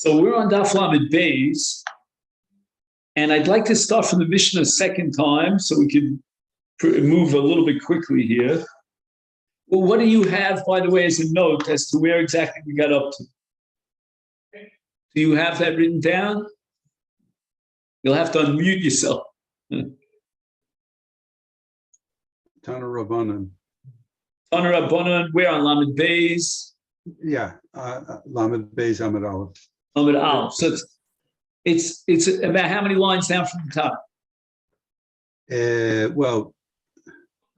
So we're on Daf Lamed Beis, and I'd like to start from the Mishnah a second time so we can move a little bit quickly here. Well, what do you have, by the way, as a note as to where exactly we got up to? Do you have that written down? You'll have to unmute yourself. Tana Rabbanan. Tana Rabbanan, we're on Lamed Beis. Yeah, Lamed Beis Amud Aleph. Lamed Aleph. So it's about how many lines down from the top? Well,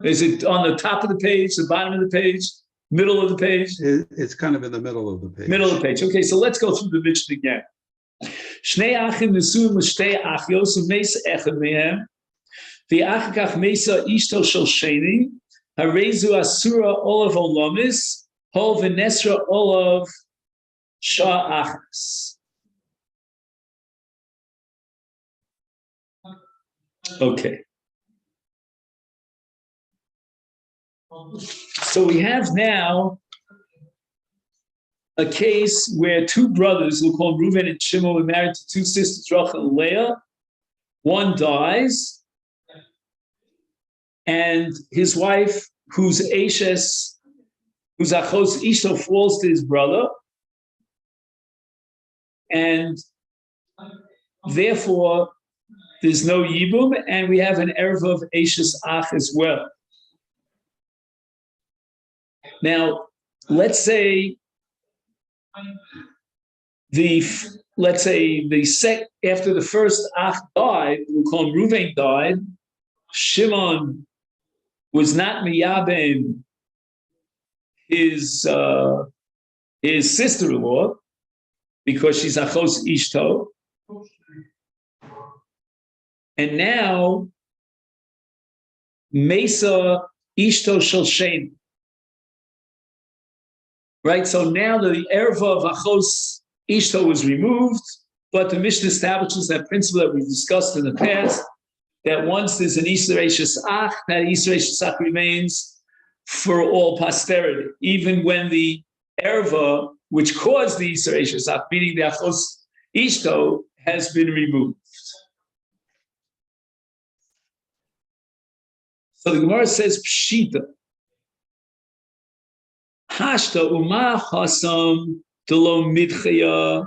is it on the top of the page, the bottom of the page, middle of the page? It's kind of in the middle of the page. Middle of the page. Okay, so let's go through the Mishnah again. Shnei achim nesuim l'shtei achios u'meisa echad mehem v'achar kach meisa ishto shel sheni harezu asura olav olamis hol v'nesra olav shah achas. Okay. So we have now a case where two brothers, we'll call Reuven and Shimon, were married to two sisters, Rachel and Leah. One dies, and his wife, whose Achos Ishto, falls to his brother, and therefore there's no Yibum, and we have an Erev of Achos Ach as well. Now, let's say after the first Ach died, we'll call him Reuven died, Shimon was not miyabim his sister-in-law because she's achos ishto, and now Mesa ishto shel sheni. Right, so now the erva of achos ishto was removed, but the Mishnah establishes that principle that we've discussed in the past, that once there's an Isur Eishes Ach, that Isur Eishes Ach remains for all posterity, even when the erva, which caused the Isur Eishes Ach, meaning the achos ishto, has been removed. So the Gemara says, Pshita. Hashta uma hasam delo midchaya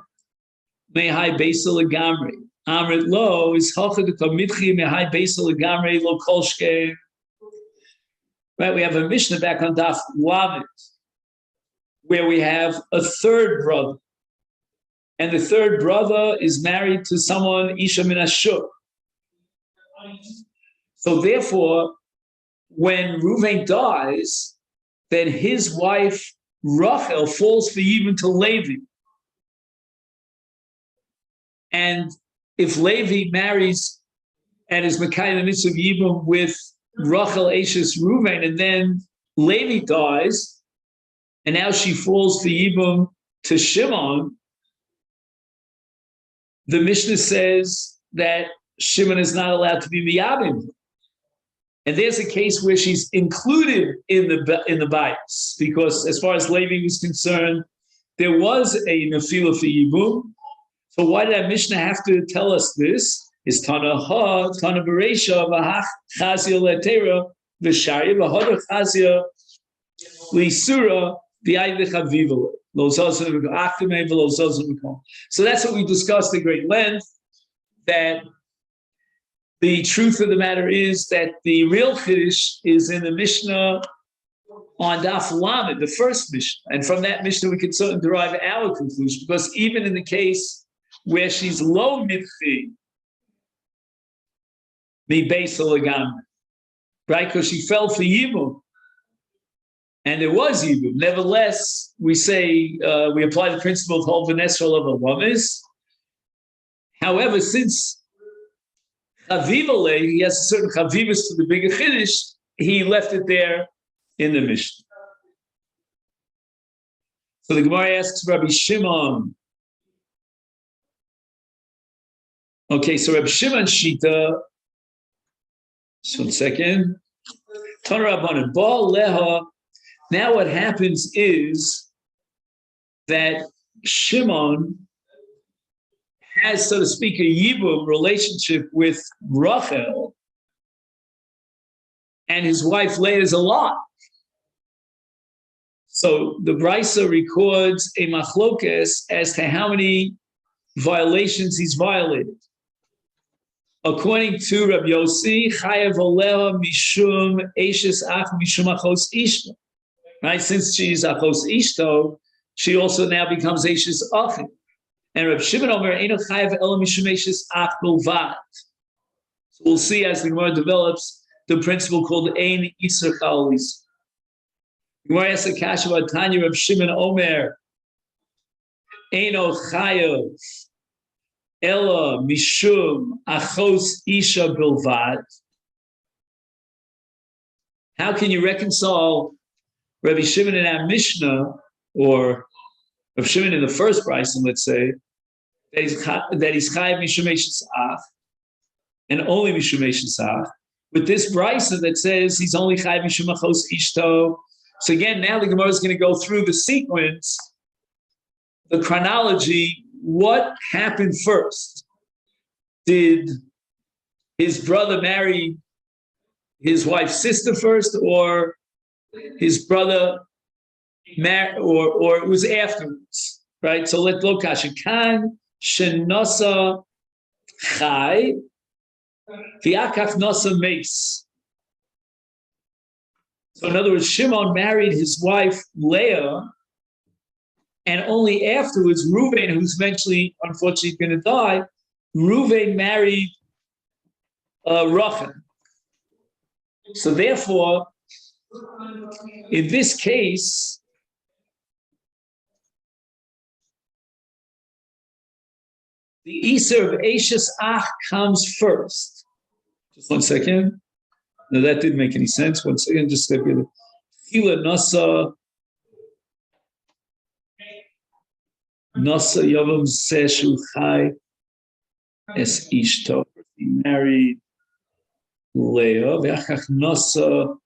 mehai beisel legamri. Amrit lo is hachad midchaya mehai beisel legamri lo kolshke. Right, we have a Mishnah back on Daf Lamed where we have a third brother, and the third brother is married to someone Isha min Ashur. So therefore, when Reuven dies, then his wife, Rachel, falls for Yibum to Levi. And if Levi marries and is Mekayim the mitzvah of Yibum with Rachel Ashes Reuven, and then Levi dies, and now she falls for Yibum to Shimon, the Mishnah says that Shimon is not allowed to be miyabim. And there's a case where she's included in the bias, because as far as Levi was concerned, there was a nefila for Yibum. So why did that Mishnah have to tell us this? Is Tana Ha, Tana Bereisha, V'hach Chazia Letera, V'shari, V'hodar Chazia, L'Isura, V'ayv V'chaviva, L'Ozazim V'achtamei V'Lozazim V'kom. So that's what we discussed at great length, that the truth of the matter is that the real Chiddush is in the Mishnah on Daf Lamed, the first Mishnah. And from that Mishnah, we can certainly derive our conclusion, because even in the case where she's lo midchi, mi beisel agam, right? Because she fell for Yibum, and there was Yibum. Nevertheless, we say, we apply the principle of Hol V'Nesrol of a woman's. However, since Chavivale, he has a certain Chavivas to the bigger Chiddush, he left it there in the Mishnah. So the Gemara asks Rabbi Shimon. Okay, so Rabbi Shimon Shita, just 1 second. Tana Rabbanan, Baal Leha. Now what happens is that Shimon has, so to speak, a yibum relationship with Rachel, and his wife Leah is alive. So the Brisa records a machlokes as to how many violations he's violated. According to Rabbi Yossi, chayav aleha mishum eishes ach mishum achos ishto. Right, since she is achos ishto, she also now becomes eishes achim. And Rabbi Shimon Omer eno chayav ela mishum eishes ach bilvad. So we'll see as the Gemara develops the principle called ein iser chalis. Gemara asks a kasha about Tanya Rabbi Shimon Omer eno chayav ela mishum achos isha bilvad. How can you reconcile Rabbi Shimon in our Mishnah, or Rabbi Shimon in the first Bryson, let's say, that he's chayav mishum eishes ach, and only mishum eishes ach, with this Bryson that says he's only chayav mishum achos ishto. So again, now the Gemara is going to go through the sequence, the chronology. What happened first? Did his brother marry his wife's sister first, or his brother married, or it was afterwards, right? So let's look at Kan Shenasa Chai V'Akach Nasa Meis. So in other words, Shimon married his wife Leah, and only afterwards, Reuven, who's eventually, unfortunately, going to die, Reuven married Rachel. So therefore, in this case, the Iser of Eishes Ach comes first. Just 1 second. No, that didn't make any sense. 1 second, just step in. Chila Nasa Yavam Seshu Chai Es Ishto. He married Leah. Ve'achach Nasa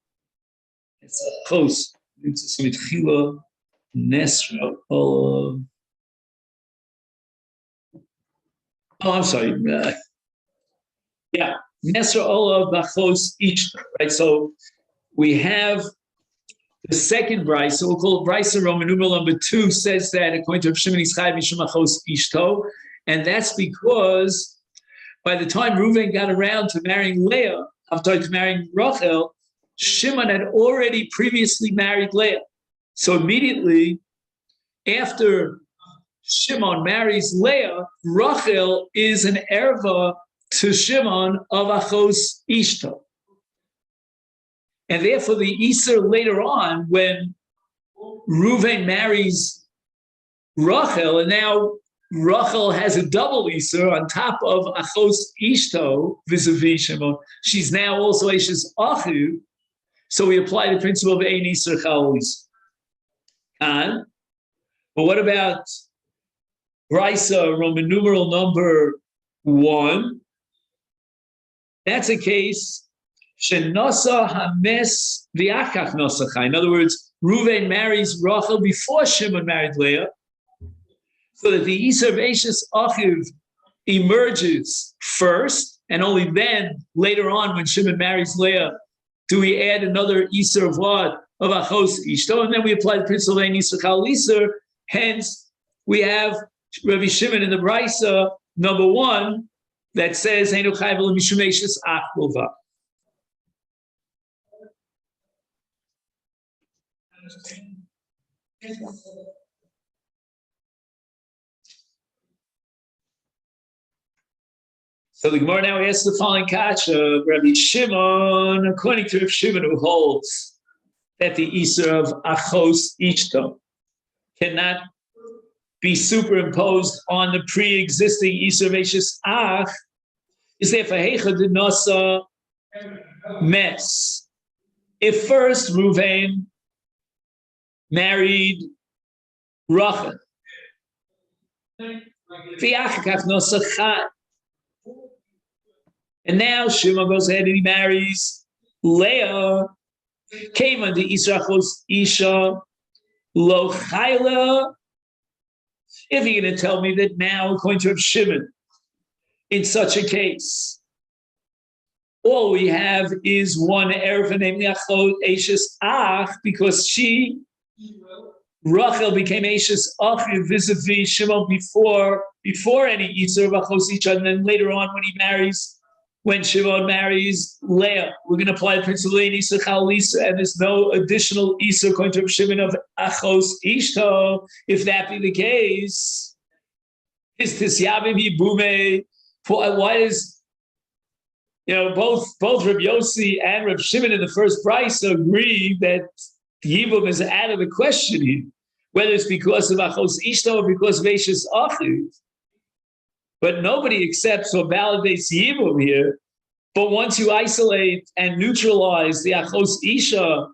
Es Achos. It's with Chila Nesra. Oh, I'm sorry. Yeah. Nesra Ola Bachos Ishto. Right. So we have the second Brisa, we'll call it Brisa Roman numeral number 2, says that according to Shimon Yischai Mishum Achos Ishto, and that's because by the time Reuven got around to marrying Leah, to marrying Rachel, Shimon had already previously married Leah. So immediately after Shimon marries Leah, Rachel is an erva to Shimon of Achos Ishto. And therefore, the Iser later on, when Reuven marries Rachel, and now Rachel has a double Iser on top of Achos Ishto vis-a-vis Shimon, she's now also Eishes Achu. So we apply the principle of Ein Iser Chalis. But what about Brisa, Roman numeral number 1? That's a case. Shenasa hames v'achach nasa chai. In other words, Reuven marries Rachel before Shimon married Leah, so that the Iser of Eishes Achiv emerges first, and only then, later on, when Shimon marries Leah, do we add another Iser of what? Of Achos Ishto, and then we apply the principle of Ein Iser Chal Iser. Hence, we have Rabbi Shimon in the Brisa, number 1, that says, Einu chayv ela mishum eishes ach bilvad. So the Gemara now asks the following kasha: Rabbi Shimon, according to Rabbi Shimon, who holds that the Iser of Achos Ishto cannot be superimposed on the pre-existing Iser of Eishes Ach, is there for Heicha de Nasa Mes. If first Reuven married Rachel, and now Shimon goes ahead and he marries Leah, came under Israchos Isha Lo Chayla. If you're going to tell me that now, according to Shimon, in such a case? All we have is one erva named Achot Eishes Ach, because she, Rachel, became Eishes Ach vis-a-vis Shimon before any Yisur of Achos Isha, and then later on when Shimon marries Leah, we're going to apply the principle of Isur Chal Lisa, and there's no additional Isur according to Shimon of Achos Ishto. If that be the case, is Tisyavim Yibume? Why is both Reb Yossi and Reb Shimon in the first price agree that Yibum is out of the question here, whether it's because of Achos Ishto or because of Eishes Achiv. But nobody accepts or validates Yibum here. But once you isolate and neutralize the Achos Isha,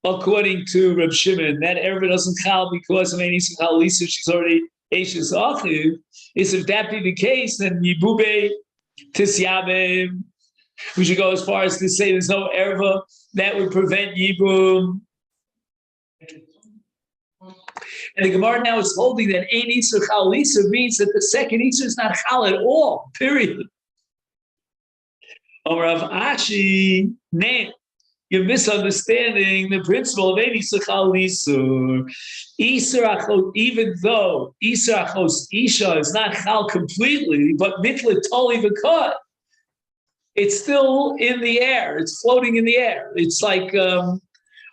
according to Reb Shimon, that erva doesn't chal because of Enis Chal Lisa, she's already Eishes Achiv. If that be the case, then Yibube Tisyabim, we should go as far as to say there's no erva that would prevent Yibum. And the Gemara now is holding that Ein Isur Chal Lisa means that the second Isur is not chal at all, period. Or Rav Ashi, you're misunderstanding the principle of Ein Isur Chal Lisa. Even though Isur Achos Isha is not chal completely, but mitla toli v'kot, it's still in the air. It's floating in the air. It's like a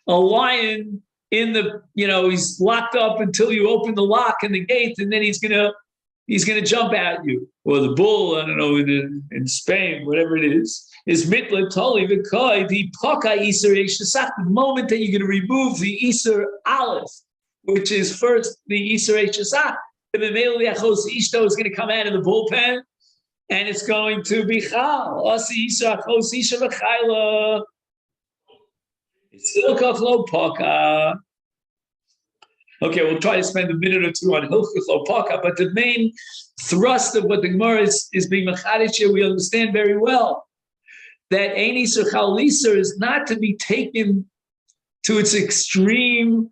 lion in the, he's locked up until you open the lock and the gate, and then he's gonna jump at you. Or the bull, I don't know, in Spain, whatever it is mitla toli v'koi, the poka Isur Eishesach, the moment that you're going to remove the Isur Aleph, which is first the Isur Eishesach, and the male Achos Ishto is going to come out of the bullpen, and it's going to be chal. Asi Isur Achos Isha v'chayla. It's Hilchach Lo Poka. Okay, we'll try to spend a minute or two on Hilchach Lo Poka, but the main thrust of what the Gemara is being machadish here, we understand very well that Ein Isur Chal Lisa is not to be taken to its extreme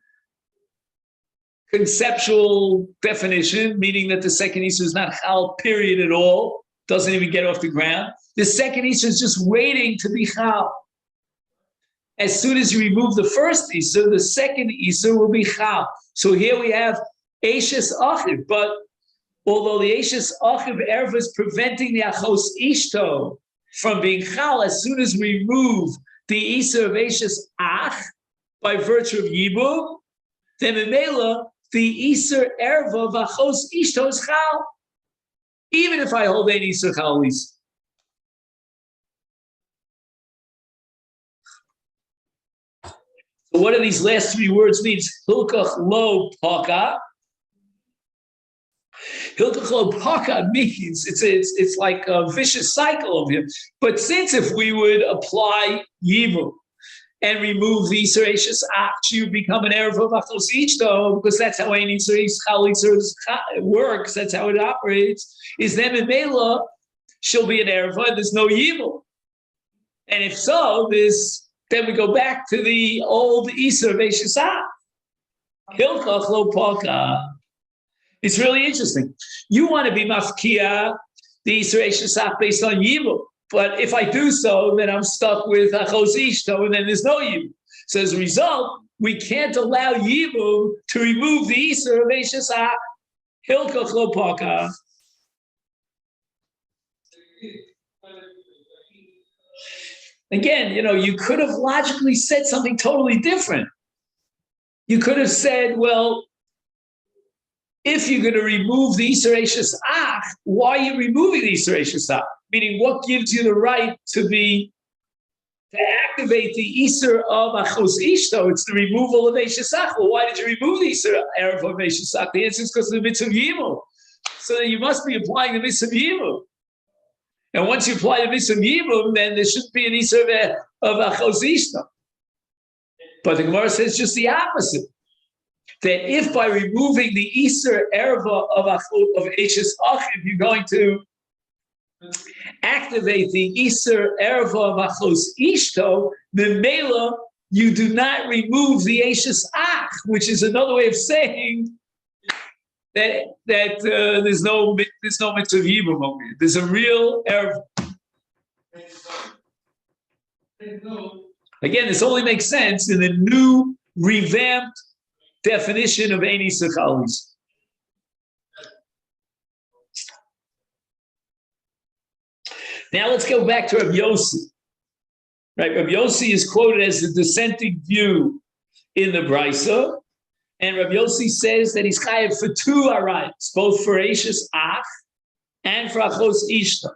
conceptual definition, meaning that the second Isur is not chal, period, at all, doesn't even get off the ground. The second Isur is just waiting to be chal. As soon as you remove the first Isur, the second Isur will be chal. So here we have Eishes Achiv, but although the Eishes Achiv erva is preventing the Achos Ishto from being chal, as soon as we remove the Isur of Eishes Ach by virtue of Yibum, then Memela, the Isur erva of Achos Ishto is chal, even if I hold any Isur Chal Lisa. So what do these last three words mean? Hilchach Lo Poka. Hilchach Lo Poka means it's like a vicious cycle of him. But since if we would apply Yibum and remove the Isur Eishes Ach, you become an erva of Achos Ishto, because that's how any Isur Chal Lisa works, that's how it operates, is then in Mela, she'll be an erva, and there's no Yibum. And if so, then we go back to the old Isur of Eishes Ach. Hilchach Lo Poka. It's really interesting. You want to be mafkia the Isur Eishes Ach based on Yibum. But if I do so, then I'm stuck with Achos Ishto, and then there's no Yibum. So as a result, we can't allow Yibum to remove the Isur of Eishes Ach. Hilchach Lo Poka. Again, you could have logically said something totally different. You could have said, well, if you're going to remove the Isur Eishes Ach, why are you removing the Isur Eishes Ach? Meaning, what gives you the right to activate the Isur of Achos Ishto? It's the removal of Eishes Ach. Well, why did you remove the Isur of Eishes Ach? The answer is because of the mitzvah of Yibum. So you must be applying the mitzvah of Yibum. And once you apply the mitzvah of Yibum, then there shouldn't be an Isur of Achos Ishto. But the Gemara says just the opposite. That if by removing the Isur erva of Eishes Achiv, you're going to activate the Isur erva of Achos Ishto, then Mela, you do not remove the Eishes Ach, which is another way of saying there's no mitzvah of Yevamot. There's a real error. Again, this only makes sense in the new revamped definition of Eini Sechalis. Now let's go back to Rabbi Yossi. Right, Rabbi Yossi is quoted as the dissenting view in the Brisa, and Rabbi Yossi says that he's chayav for two arayos, both for Eishes Ach and for Achos Ishta.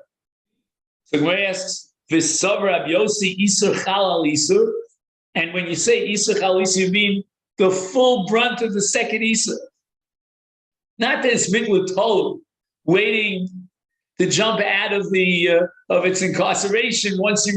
So Gemara asks, "V'sav Rabbi Yossi Isur Chalal Isur," and when you say Isur Chalal Isur, you mean the full brunt of the second Isur, not that it's miklut tolu, waiting to jump out of of its incarceration once you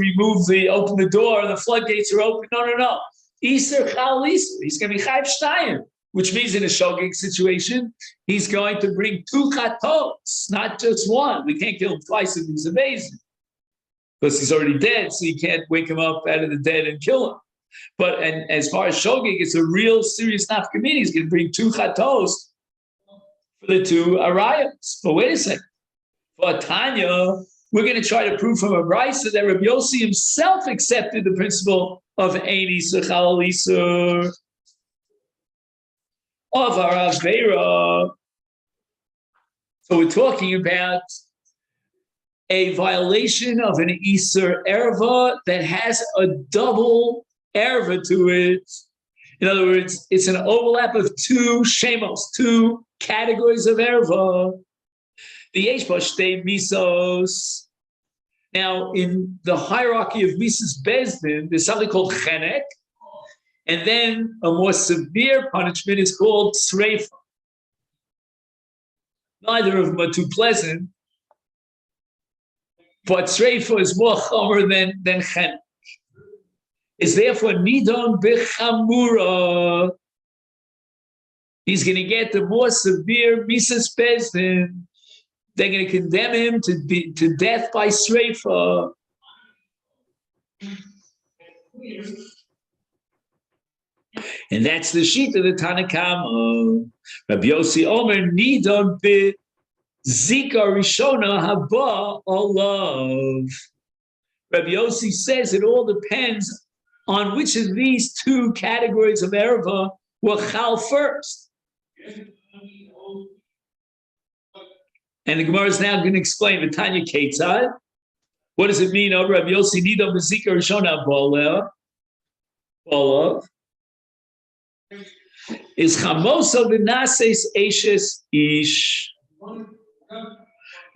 open the door and the floodgates are open. No. Isur Chalal Isur. He's going to be chayav shtayim, which means in a shogeg situation, he's going to bring two chatos, not just one. We can't kill him twice if he's amazing, because he's already dead, so you can't wake him up out of the dead and kill him. And as far as shogeg, it's a real serious nafkamina. He's going to bring two chatos for the two arayos. But wait a second. For Tanya, we're going to try to prove from a brisa that Rabbi Yossi himself accepted the principle of Eini Sechalal Isur of our Avera. So we're talking about a violation of an Isur Erva that has a double Erva to it. In other words, it's an overlap of two shemos, two categories of Erva. The Yeshbashtei Misos. Now, in the hierarchy of Mises Bezdin, there's something called Chenek, and then a more severe punishment is called Sreifa. Neither of them are too pleasant, but Sreifa is more chomer than Chenek. It's therefore Nidon Bechamura. He's going to get the more severe Mises Bezdin. They're going to condemn him to death by Sreifa. And that's the sheet of the Tanakama. Rabbi Yossi Omer Nidon be Zika Rishona Haba Olav. Rabbi Yossi says it all depends on which of these two categories of Erva will chal first. And the Gemara is now going to explain the Tanya Ketzad. What does it mean? Over Rabbi Yossi Nidon Bezika Rishona Olav is Chamoso B'Nases Eishes Ish.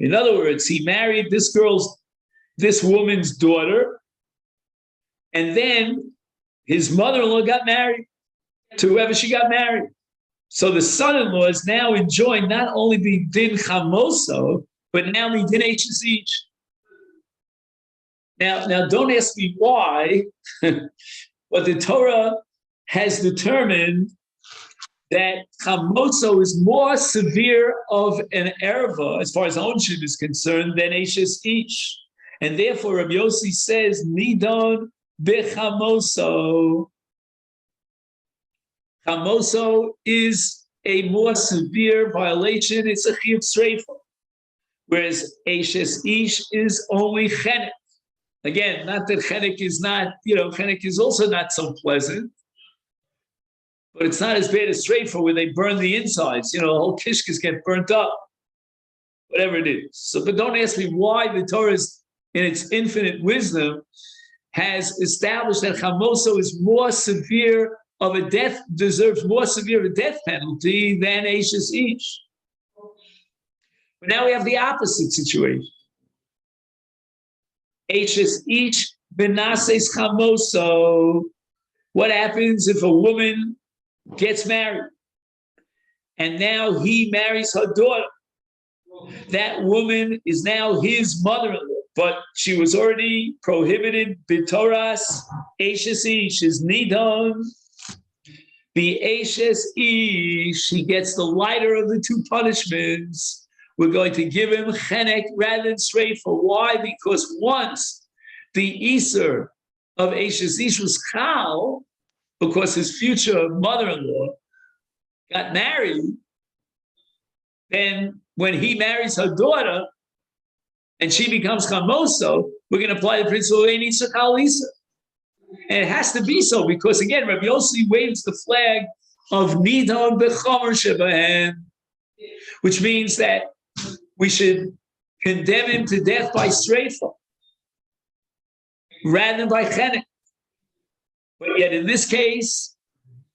In other words, he married this woman's daughter, and then his mother-in-law got married to whoever she got married. So the son-in-law is now enjoying not only the din chamoso, but now the din h'ish. Now, don't ask me why, but the Torah has determined that chamoso is more severe of an erva as far as ownership is concerned than ish. And therefore, Rabbi Yossi says, Nidon bechamoso. Chamoso is a more severe violation. It's a chiyuv sreifa. Whereas Eishes Ish is only chenek. Again, not that chenek is not, chenek is also not so pleasant. But it's not as bad as sreifa where they burn the insides. The whole kishkas get burnt up. Whatever it is. So, but don't ask me why the Torah is, in its infinite wisdom, has established that chamoso is more severe of a death, deserves more severe of a death penalty than Eishes Ish. But now we have the opposite situation. Eishes Ish benases chamoso. What happens if a woman gets married and now he marries her daughter? That woman is now his mother-in-law, but she was already prohibited b'toras. Eishes Ish is nidon. The Eishes Ish, he gets the lighter of the two punishments. We're going to give him chenek rather than sreifa. Why? Because once the Isur of Eishes Ish was chal, because his future mother-in-law got married, then when he marries her daughter and she becomes chamoso, we're going to apply the principle of ein isa chal isa. And it has to be so because, again, Rabbi Yossi waves the flag of nidon b'chomer shebahen, which means that we should condemn him to death by streifa rather than by chenek. But yet in this case,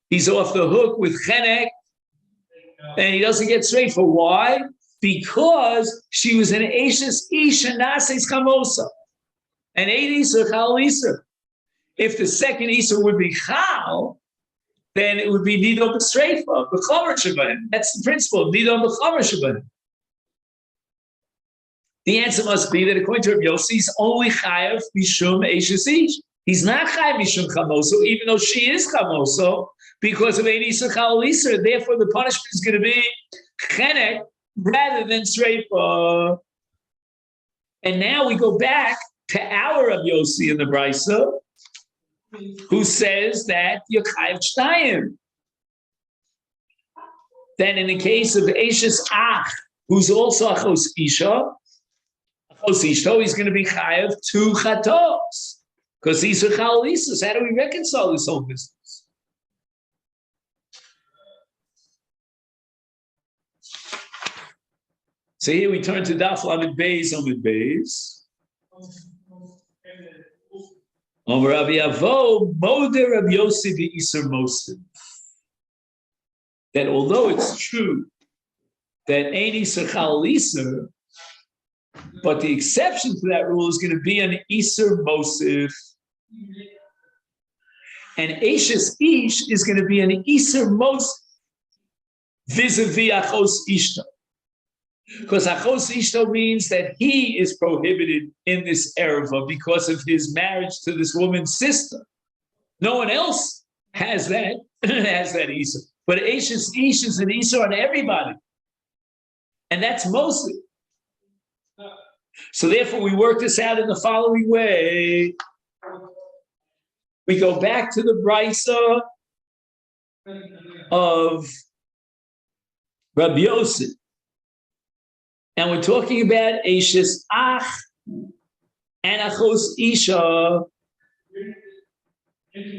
he's off the hook with chenek, and he doesn't get streifa. Why? Because she was an Eishes Isha Nases Chamosa. And eight Isser Chal Isser. If the second Isser would be Chal, then it would be Nidon B'Streifa, B'Chomer Shebahen. That's the principle, Nidon B'Chomer Shebahen. The answer must be that according to Rabbi Yossi, he's only Chayav Mishum Eishes Ish. He's not Chayav Mishum Chamoso, even though she is Chamoso, because of eight Isser Chal Isser. Therefore, the punishment is going to be Chenek, rather than streifa. And now we go back to our Rabbi Yossi in the Brisa, who says that you're chayav shtayim. Then in the case of Eishes Ach, who's also achos isha, he's going to be chayav two chatos, because these are chal lisas. How do we reconcile this whole business? So here we turn to Daf Lamed Beis, Amud Beis. Over Rabbi Avo, Moder Rabbi Yossi v'Iser Mosid. That although it's true that Ein Iser Chal Iser, but the exception to that rule is going to be an Iser Mosif. And Eishes Ish is going to be an Iser Mosif vis-a-vis Achos Ishta. Because Achos Ishto means that he is prohibited in this erva because of his marriage to this woman's sister. No one else has that Isa. But Eishes Ish is an Isa on everybody. And that's mostly. So therefore we work this out in the following way. We go back to the Brisa of Rabbi Yossi. And we're talking about Eishes Ach and Achos Isha.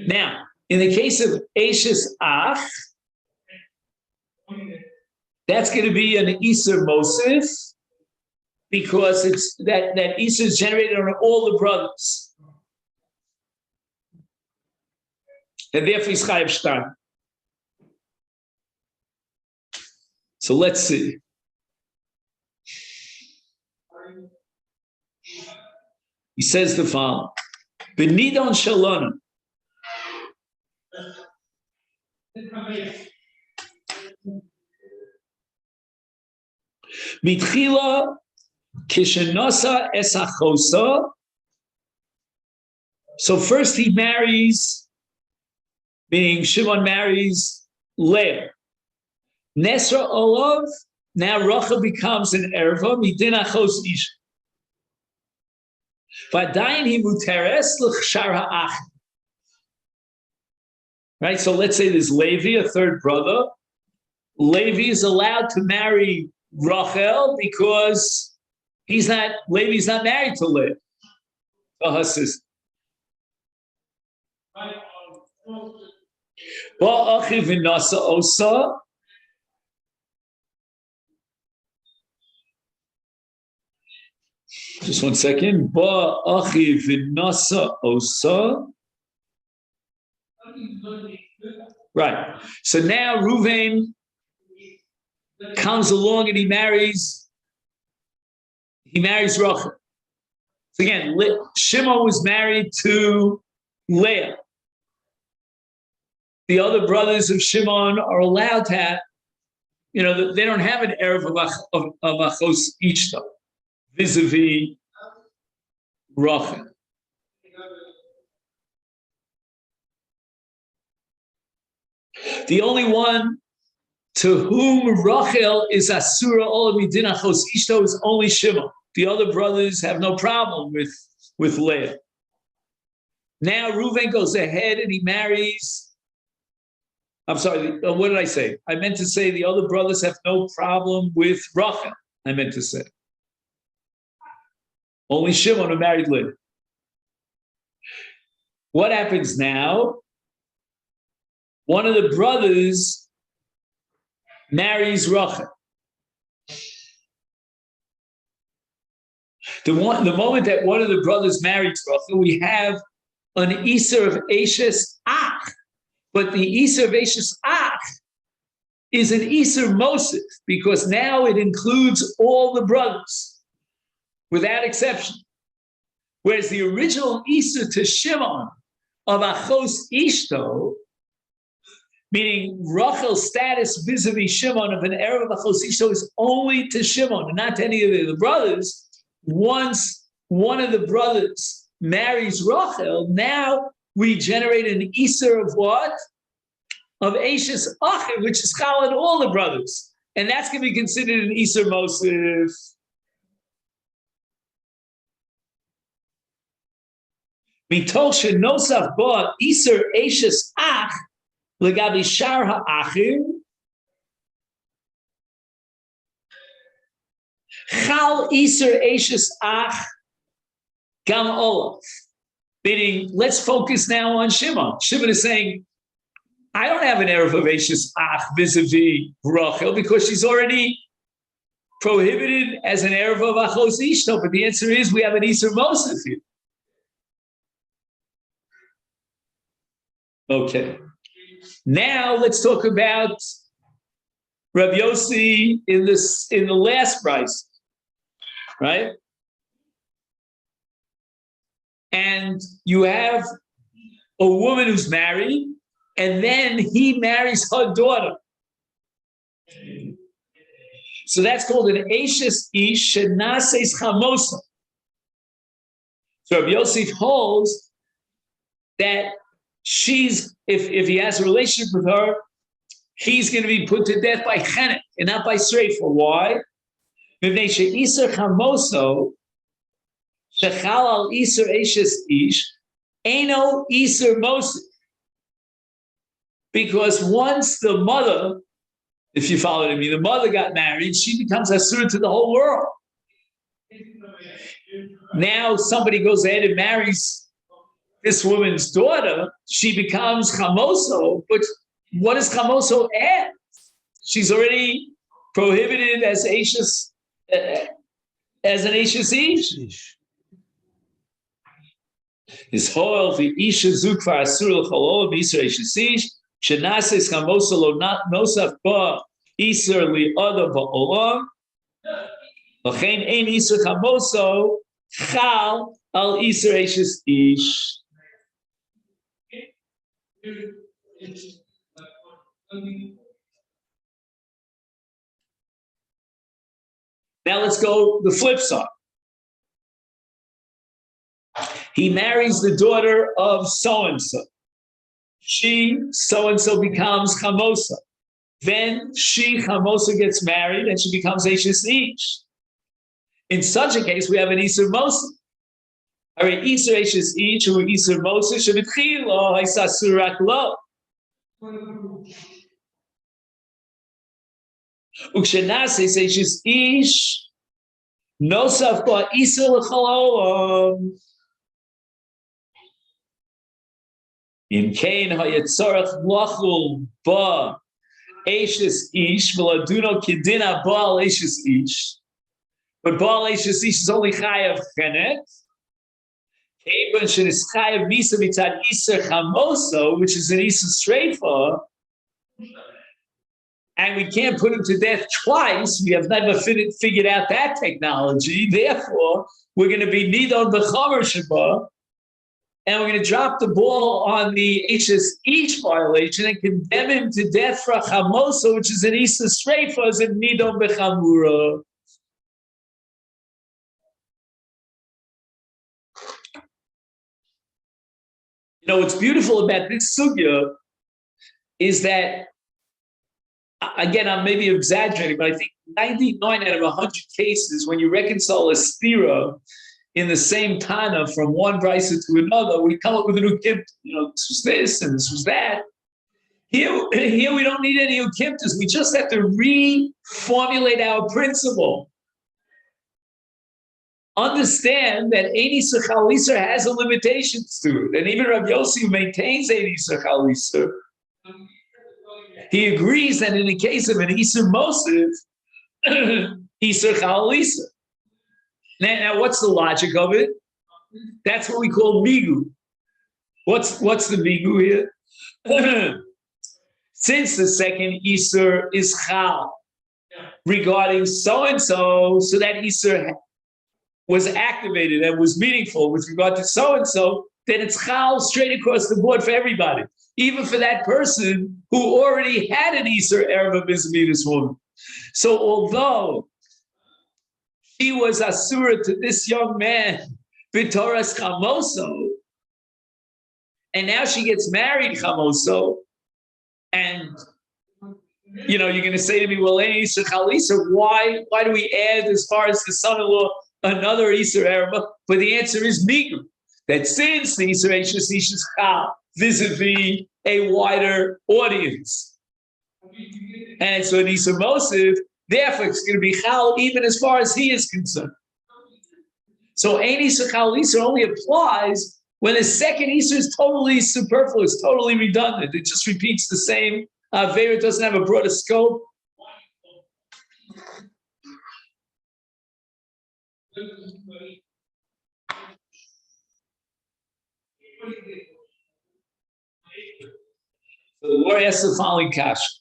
Now, in the case of Eishes Ach, that's going to be an Iser Mosif because it's that Iser is generated on all the brothers. And therefore he's Chayav Shtar. So let's see. He says the following: Benidon Shalom. Mitchila Kishenosa Esachosa. So first he marries, meaning Shimon marries Leah. Nesra Olav. Now Rachel becomes an erva midin achos ish. V'adayin hi muteres l'chshar ha'ach. Right. So let's say there's Levi, a third brother. Levi is allowed to marry Rachel because Levi's not married to Leah, her sister. Ba'achi v'nasa osa. Just 1 second. Ba'achi v'nasa osa. Right. So now Reuven comes along and he marries Rachel. So again, Shimon was married to Leah. The other brothers of Shimon are allowed to have, they don't have an erev of achos ishta vis-a-vis Rachel. The only one to whom Rachel is asura olam midin achos ishto is only Shimon. The other brothers have no problem with Leah. Now Reuven goes ahead and he marries I'm sorry, what did I say? I meant to say the other brothers have no problem with Rachel. I meant to say. Only Shimon who married Leah. What happens now? One of the brothers marries Rachel. The moment that one of the brothers marries Rachel, we have an Iser of Eshes Ach. But the Iser of Eshes Ach is an Iser Mosif, because now it includes all the brothers, without exception. Whereas the original Iser to Shimon of Achos Ishto, meaning Rachel's status vis-a-vis Shimon of an Erev of Achos Ishto, is only to Shimon and not to any of the other brothers. Once one of the brothers marries Rachel, now we generate an Iser of what? Of Eshes Achim, which is Chal on all the brothers. And that's going to be considered an Iser Mosif. Mitoch shenosaf ba Iser Eshes Ach legabi shar ha'achim Chal Iser Eshes Ach Gam Olav. Meaning, let's focus now on Shimon. Shimon is saying, I don't have an Erev of Eshes Ach vis-a-vis Rachel because she's already prohibited as an Erev of Achos Ishto. But the answer is we have an Iser Mosif here. Okay. Now let's talk about Rabbi Yossi in the last price, right? And you have a woman who's married, and then he marries her daughter. So that's called an Eshes Ish Shenases Chamosa. So Rabbi Yosef holds that if he has a relationship with her, he's going to be put to death by chenek and not by sreifa. Why? Mivnei she'iser chamoso shechal al iser eshes ish eno iser mosif. Because once the mother, if you followed me, the mother got married, she becomes asur to the whole world. Now somebody goes ahead and marries this woman's daughter, she becomes chamoso, but what does chamoso add? She's already prohibited as Ashes, as an Ashes ish. Is hoel the isha zukvar asur l'cholol b'isur Ashes ish shenases chamoso lo nosaf ba isur li'ada ba'olam l'chein ein isur chamoso chal al isur Ashes ish. Now let's go the flip side. He marries the daughter of so-and-so. She, so-and-so, becomes chamosa. Then she, chamosa, gets married and she becomes Ashes Ish. In such a case, we have an Iser Mosa. All right, Iser Ashes Ish or Iser Mosa shebitchilo haisasur rak lo. Ukshenases Ashes Ish nosaf ba Iser l'chol olam. In Cain hayatzorach lachul ba Ashes Ish v'laduno kidina baal Ashes Ish. But baal Ashes Ish is only chayav chenek. Which is an Isa streifa, and we can't put him to death twice. We have never figured out that technology. Therefore, we're going to be nidon b'chamer sheba, and we're going to drop the ball on the Ashes Ish violation and condemn him to death for a chamosa, which is an Isa streifa, as in nidon b'chamura. You know, what's beautiful about this sugya is that, again, I'm maybe exaggerating, but I think 99 out of 100 cases, when you reconcile a stira in the same Tana from one brisa to another, we come up with a new kibbutz. You know, this was this and this was that. Here we don't need any ukiptas. We just have to reformulate our principle. Understand that Eini Sechal Iser has a limitations to it. And even Rabbi Yossi, who maintains Eini Sechal Iser, he agrees that in the case of an Iser Mosiv, Iser Chal Iser. Now, what's the logic of it? That's what we call migu. What's the migu here? Since the second Iser is Chal regarding so-and-so, so that Iser was activated and was meaningful with regard to so-and-so, then it's Chal straight across the board for everybody, even for that person who already had an Iser Erev Mizmidas woman. So although she was Asura to this young man, B'toras Chamoso, and now she gets married Chamoso, and you're going to say to me, well, any Iser Chal Iser, why do we add as far as the son-in-law another Iser Erev? But the answer is migu, that since the Iser Eishes is Chal vis-a-vis a wider audience, and so an Iser Mosiv, therefore it's going to be Chal even as far as he is concerned. So Ein Iser Chal Iser only applies when the second Iser is totally superfluous, totally redundant. It just repeats the same Avera, doesn't have a broader scope. So the Lord asks the following question.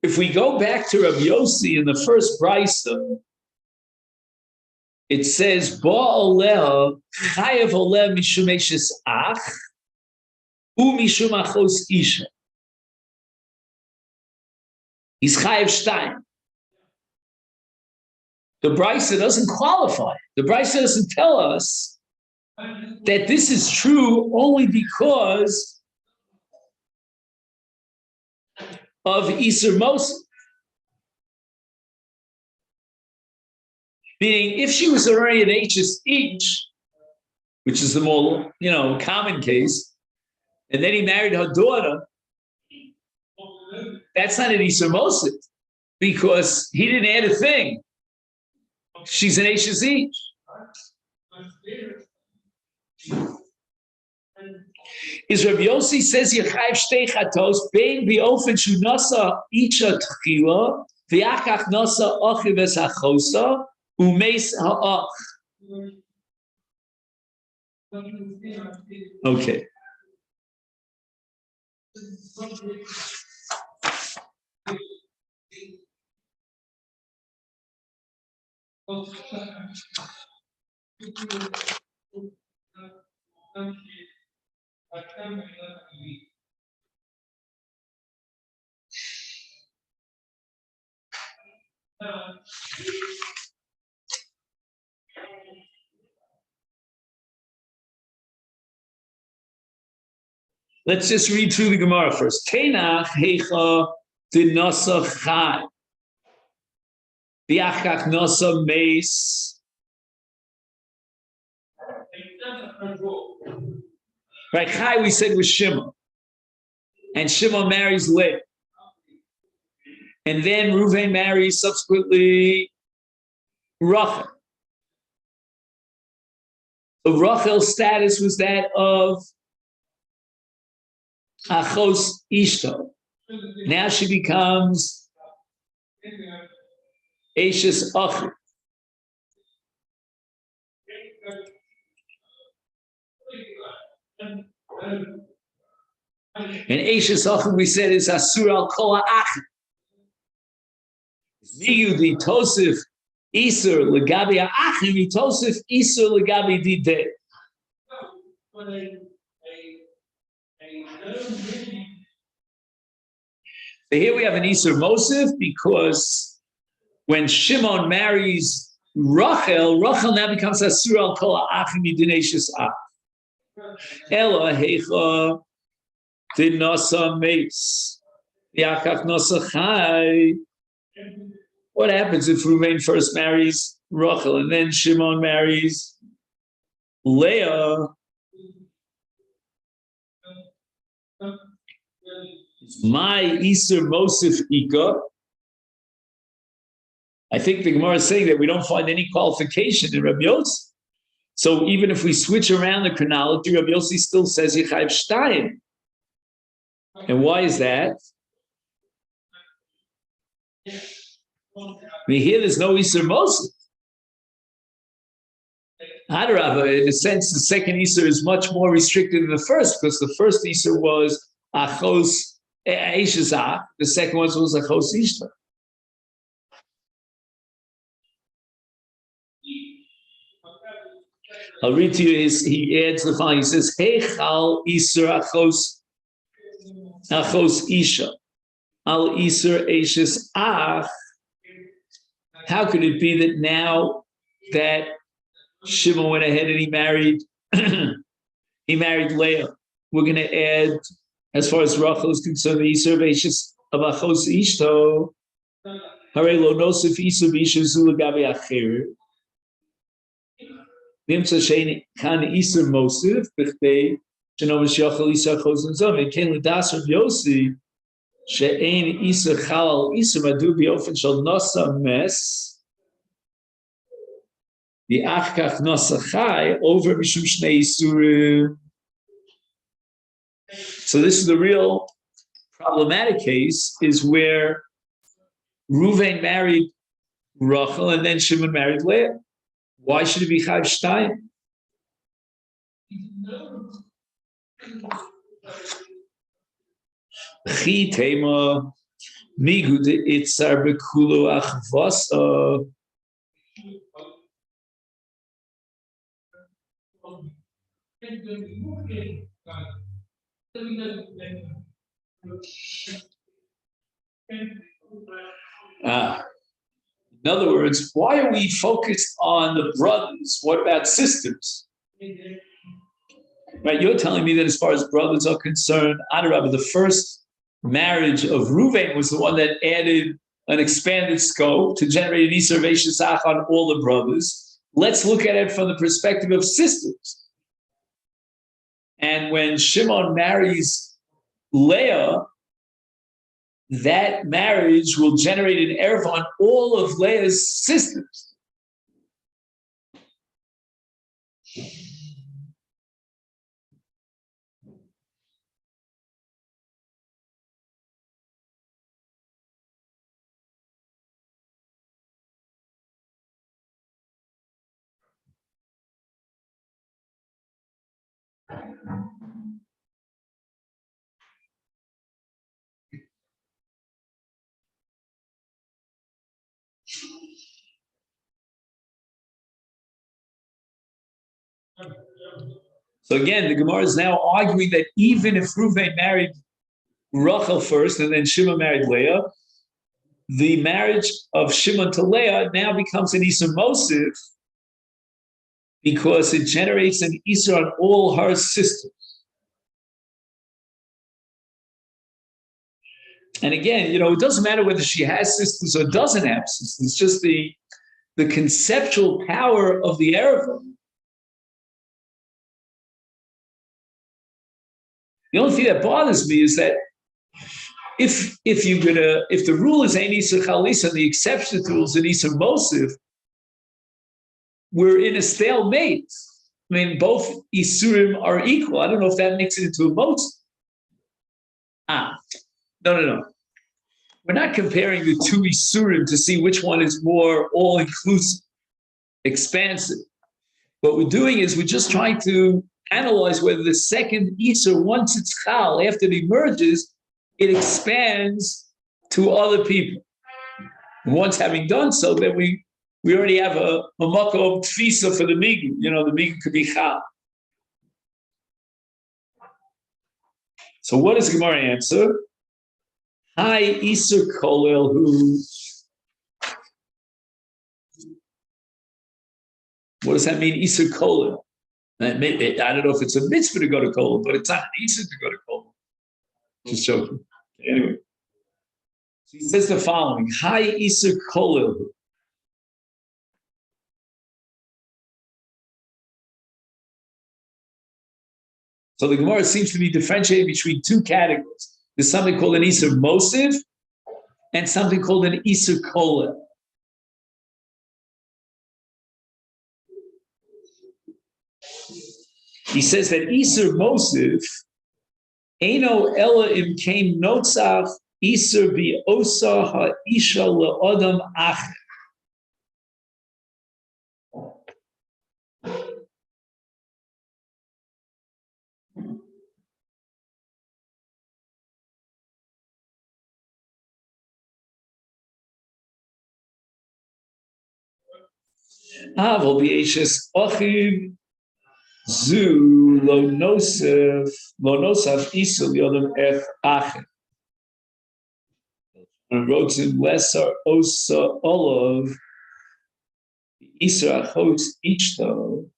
If we go back to Rabbi Yossi in the first brisa, it says, Ba'oleh chayev oleh mishum eshes ach u mishum achos isha. He's chayev shtayim. The brisa doesn't qualify. The brisa doesn't tell us that this is true only because of Iser Mosif. Meaning, if she was already an H's each, which is the more common case, and then he married her daughter, that's not an Iser Mosif because he didn't add a thing. She's an H's each. Is Rabbi Yossi says Yechayev shtei chatos bein biofen shu nasa icha tchila v'achach nasa achiv es hachosa umeis ha'ach. Okay. Let's just read through the Gemara first. Tenach heicha dinasa chai, biachach nasa meis. Right, chai we said was Shimon, and Shimon marries Leah, and then Reuven marries subsequently Rachel. So Rachel's status was that of Achos Ishto. Now she becomes Ashes Achir. And Ashes Achir we said is Asur al Kol Achir. Miyu the Tosif Iser Legabi Achir, the Tosif Iser Legabi Dideh. So here we have an Iser Mosif because when Shimon marries Rachel, Rachel now becomes Asur al Kol Achim Midinashis Ach. Ela Heicha Dinasa Meis Yakach Nasa Chai. What happens if Reuven first marries Rachel and then Shimon marries Leah my Isur Mosif Ika. I think the Gemara is saying that we don't find any qualification in Rabbi Yossi. So even if we switch around the chronology, Rabbi Yossi still says Yichayv Shtayim. And why is that? We hear there's no Isur Mosif. Hadarabah, in a sense, the second Isur is much more restricted than the first, because the first Isur was Achos Eishazah, the second one was Achos Ishta. I'll read to you he adds the following. He says, Heichal Isur Achos Isha. Al Isur Eishes Ach. How could it be that now that Shimon went ahead and he married Leah? We're going to add, as far as Rachel is concerned, the Isur Eishes of Achos Ishto. Hare lo nosif Isur Isha Zula Gabi Acher. Nimtza shein kan Isur Mosif b'chtei shenom v'shyachal Isur Achos Nizam. And Ken L'das Rav Yossi she'ein Isur Chal Isur Madu b'ofen shel Nosa Mes the Achkach Nosa Chai over Mishum Shnei Isurim. So this is the real problematic case, is where Reuven married Rachel and then Shimon married Leah. Why should it be Chayv Shtayim? Chi tema migu de itzar bekulo achvasa. In other words, why are we focused on the brothers? What about sisters? Right, you're telling me that as far as brothers are concerned, Adarabah, the first marriage of Reuven was the one that added an expanded scope to generate an Isur Veishesach on all the brothers. Let's look at it from the perspective of sisters. And when Shimon marries Leah, that marriage will generate an erev on all of Leah's sisters. So again, the Gemara is now arguing that even if Reuven married Rachel first and then Shimon married Leah, the marriage of Shimon to Leah now becomes an Isur Mosif because it generates an Isur on all her sisters. And again, it doesn't matter whether she has sisters or doesn't have sisters. It's just the conceptual power of the erev. The only thing that bothers me is that if the rule is ein Isur Chalisa and the exception to the rule is an Isur Mosif, we're in a stalemate. I mean, both Isurim are equal. I don't know if that makes it into a Mosif. No. We're not comparing the two Isurim to see which one is more all-inclusive, expansive. What we're doing is we're just trying to analyze whether the second Isur, once it's Chal, after it emerges, it expands to other people. And once having done so, then we already have a makom tfisa for the Migu. The Migu could be Chal. So what does Gemara answer? Hi, Isur Kolel, who... What does that mean, Isur Kolel? I don't know if it's a mitzvah to go to Kolel, but it's not an Isur to go to Kolel. Just joking. Anyway. So he says the following, Hi, Isur Kolel. So the Gemara seems to be differentiating between two categories. There's something called an Isur Mosiv and something called an Isur Kolel. He says that Isur Mosiv, Eino Ella Im Kain Notzach Isur Bi Osa HaIsha LeOdam Acher. Aval B'Eishes Ochiv Zu Lo Nosef Isur LeOdam Acher. And wrote in Lesser Osa Olav Isra Achos Ichto.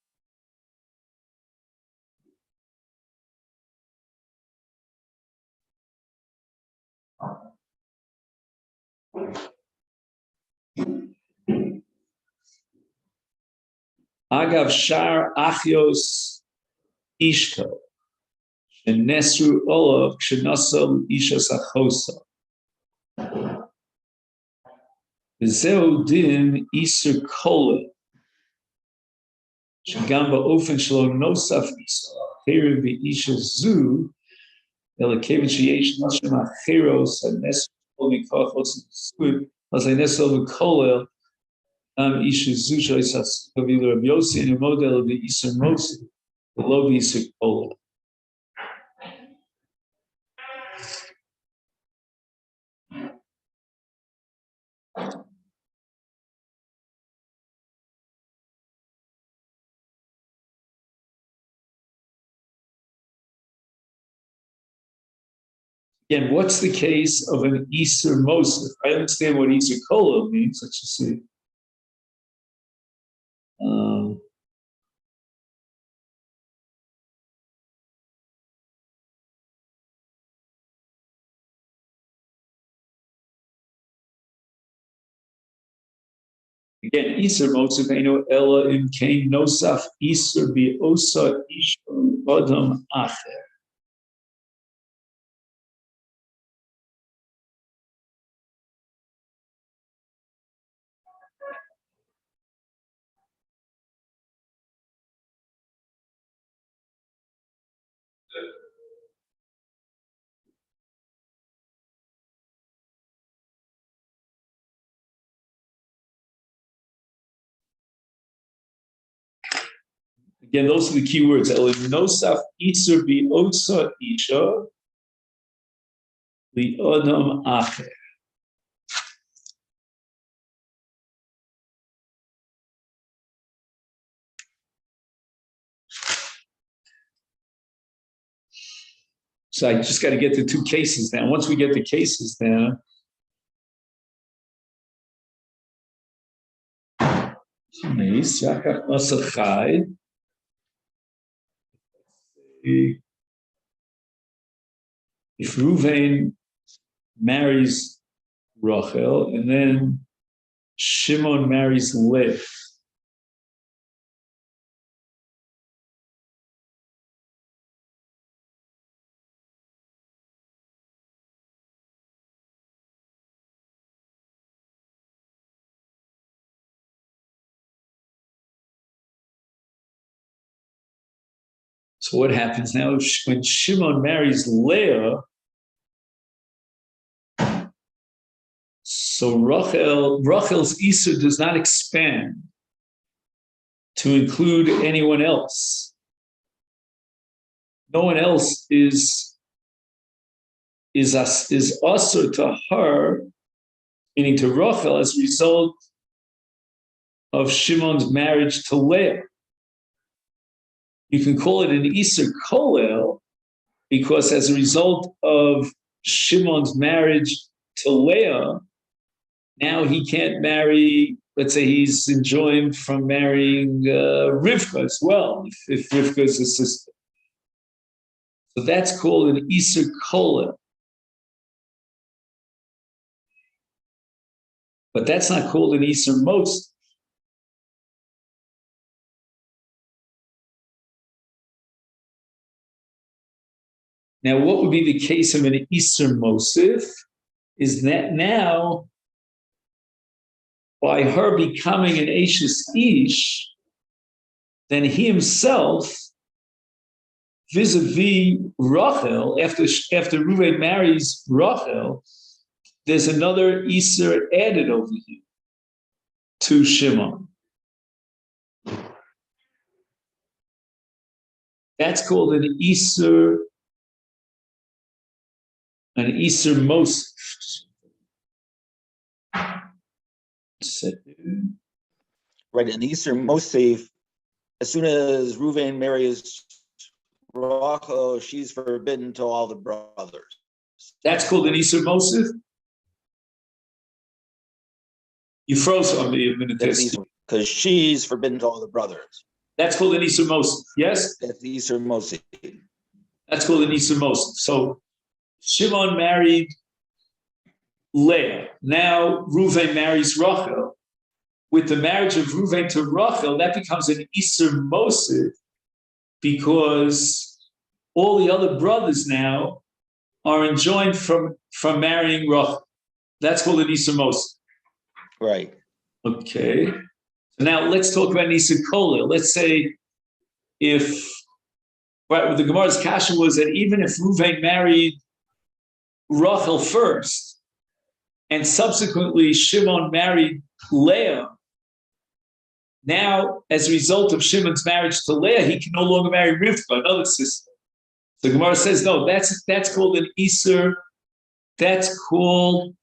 Agav Shar Achios Ishto. Nesru Olav Kshenasol Ishas Achosa. Zeu din Isur Kolel. Shagam ba'ofen shelo nosaf Isur. Herim v'isha zu. Elakevin sheyesh nashim acheros hanesru mikachos nesud. Hazanesel v'kolel. Isha zu shoysas kavilu Reb Yossi and a model of the Isur Mosi. The lo Isur Kolel. Again, what's the case of an Isur Mosif? I understand what Isur Kolel means. Let's just see. Again, Isur Mosif Eino Ella Im Kain Nosaf Isur Bi Osa Isha Adam Acher. Again, those are the key words. El Nosaf Isur Bi Osa Isha Li Adam Acher. So I just got to get the two cases down. Once we get the cases down, if Ruvain marries Rachel and then Shimon marries Leah, so what happens now when Shimon marries Leah? So Rachel's Isur does not expand to include anyone else. No one else is usher to her, meaning to Rachel, as a result of Shimon's marriage to Leah. You can call it an Isur Kolel because as a result of Shimon's marriage to Leah, now he can't marry, let's say he's enjoined from marrying Rivka as well, if Rivka is his sister. So that's called an Isur Kolel. But that's not called an Isur Mosif. Now, what would be the case of an Isser Mosif is that now, by her becoming an Ashes Ish, then he himself, vis-a-vis Rachel, after Reuven marries Rachel, there's another Isser added over here to Shimon. That's called an Isser Mosif. Right, an Isser Mosif, as soon as Reuven marries Rachel, she's forbidden to all the brothers. That's called an Isser Mosif? You froze on me a minute. Because she's forbidden to all the brothers. That's called an Isser Mosif, yes? That's the Isser Mosif. That's called an Isser Mosif. So Shimon married Leah. Now Reuven marries Rachel. With the marriage of Reuven to Rachel, that becomes an Isser Mosif because all the other brothers now are enjoined from marrying Rachel. That's called an Isser Mosif. Right. Okay. So now let's talk about Isser Kolel. Let's say what the Gemara's kasha was that even if Reuven married Rachel first, and subsequently Shimon married Leah, now, as a result of Shimon's marriage to Leah, he can no longer marry Rivka, another sister. The Gemara says, no, that's called an Isser, that's called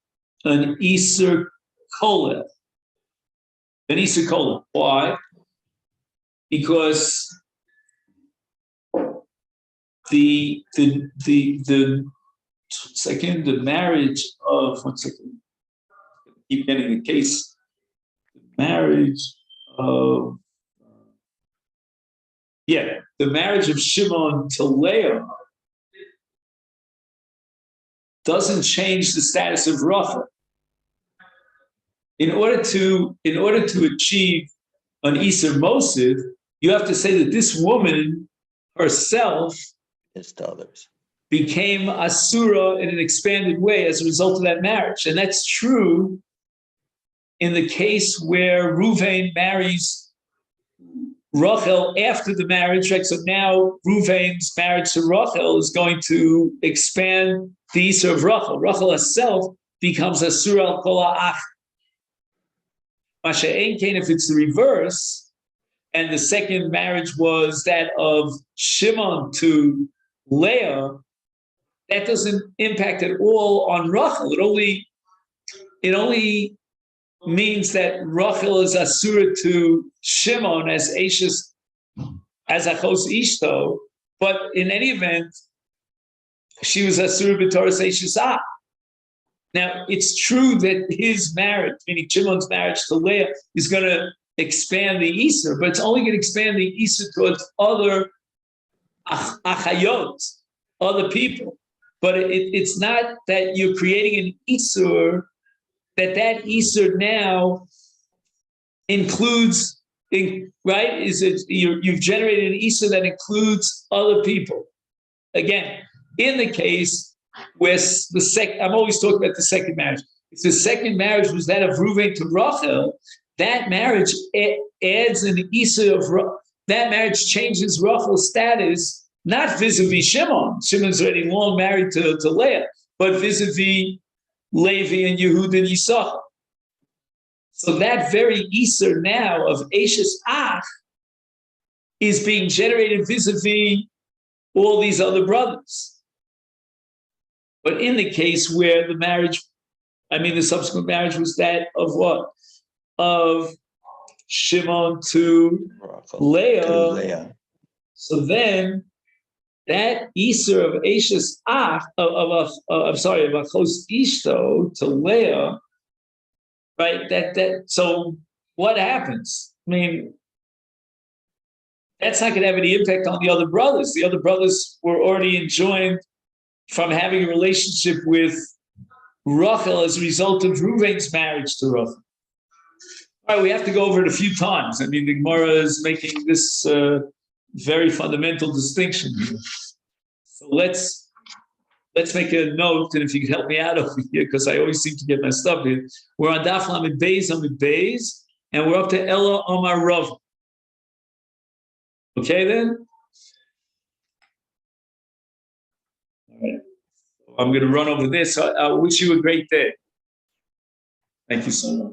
an Isser Kolel. An Isser Kolel. Why? Because the marriage of, one second, keep getting the case, the marriage of, the marriage of Shimon to Leah doesn't change the status of Rachel. In order to achieve an Isser Mosif, you have to say that this woman herself Is to others. Became Asura in an expanded way as a result of that marriage. And that's true in the case where Reuven marries Rachel after the marriage, right? So now Reuven's marriage to Rachel is going to expand the Isser of Rachel. Rachel herself becomes Asura al kol ha'ach. Masha'en kain, if it's the reverse, and the second marriage was that of Shimon to Leah, that doesn't impact at all on Rachel. It only means that Rachel is Asura to Shimon as Ashes, as Achos Ishto, but in any event, she was Asura b'Toras Ashes Ah. Now, it's true that his marriage, meaning Shimon's marriage to Leah, is going to expand the Isser, but it's only going to expand the Isser towards other Achayot, other people. But it's not that you're creating an Isser, that Isser now includes, right? You've generated an Isser that includes other people. Again, in the case where I'm always talking about the second marriage. If the second marriage was that of Reuven to Rachel, that marriage adds an Isser of that marriage changes Rachel's status, not vis-a-vis Shimon. Shimon's already long married to Leah, but vis-a-vis Levi and Yehuda and Yisachar. So that very Isser now of Ashes Ach is being generated vis-a-vis all these other brothers. But in the case where the subsequent marriage was that of what? Of Shimon to Leah. So then that Isser of Ashes Ach, of Achos Ishto to Leah, right? So what happens? I mean, that's not going to have any impact on the other brothers. The other brothers were already enjoined from having a relationship with Rachel as a result of Reuven's marriage to Rachel. All right, we have to go over it a few times. I mean, the Gemara is making this very fundamental distinction here. So let's let's make a note, and if you could help me out over here, because I always seem to get messed up here. We're on Daf Lamed Beis, and we're up to Ella Omar Rav. Okay, then? All right. I'm going to run over this. I wish you a great day. Thank you so much.